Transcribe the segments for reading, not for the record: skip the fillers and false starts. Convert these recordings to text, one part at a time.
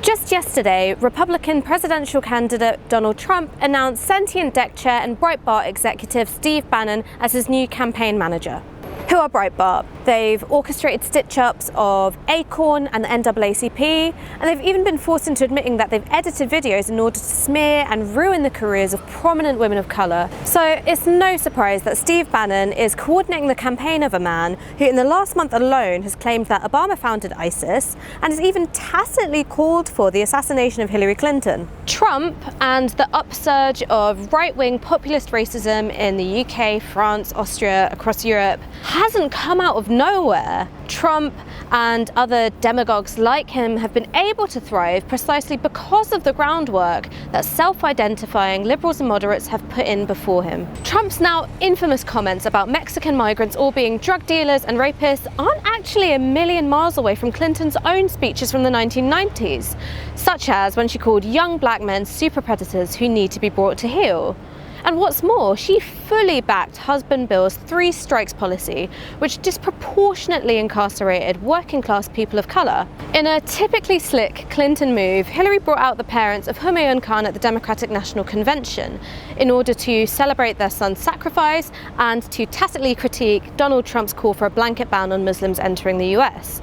Just yesterday, Republican presidential candidate Donald Trump announced sentient deck chair and Breitbart executive Steve Bannon as his new campaign manager. Who are Breitbart? They've orchestrated stitch-ups of Acorn and the NAACP, and they've even been forced into admitting that they've edited videos in order to smear and ruin the careers of prominent women of colour. So it's no surprise that Steve Bannon is coordinating the campaign of a man who in the last month alone has claimed that Obama founded ISIS and has even tacitly called for the assassination of Hillary Clinton. Trump and the upsurge of right-wing populist racism in the UK, France, Austria, across Europe hasn't come out of nowhere. Trump and other demagogues like him have been able to thrive precisely because of the groundwork that self-identifying liberals and moderates have put in before him. Trump's now infamous comments about Mexican migrants all being drug dealers and rapists aren't actually a million miles away from Clinton's own speeches from the 1990s, such as when she called young black men super predators who need to be brought to heel. And what's more, she fully backed husband Bill's 3 strikes policy, which disproportionately incarcerated working-class people of colour. In a typically slick Clinton move, Hillary brought out the parents of Humayun Khan at the Democratic National Convention in order to celebrate their son's sacrifice and to tacitly critique Donald Trump's call for a blanket ban on Muslims entering the US.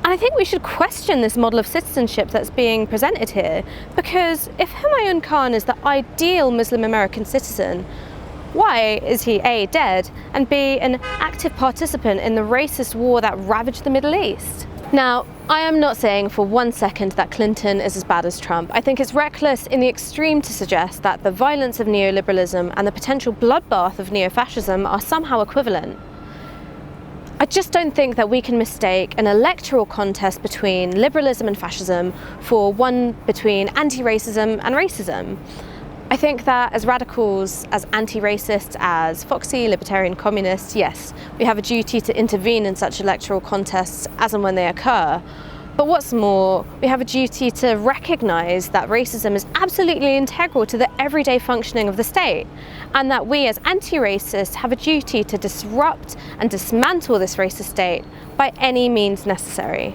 And I think we should question this model of citizenship that's being presented here, because if Humayun Khan is the ideal Muslim American citizen, why is he A, dead, and B, an active participant in the racist war that ravaged the Middle East? Now, I am not saying for one second that Clinton is as bad as Trump. I think it's reckless in the extreme to suggest that the violence of neoliberalism and the potential bloodbath of neo-fascism are somehow equivalent. I just don't think that we can mistake an electoral contest between liberalism and fascism for one between anti-racism and racism. I think that as radicals, as anti-racists, as foxy libertarian communists, yes, we have a duty to intervene in such electoral contests as and when they occur. But what's more, we have a duty to recognise that racism is absolutely integral to the everyday functioning of the state, and that we as anti-racists have a duty to disrupt and dismantle this racist state by any means necessary.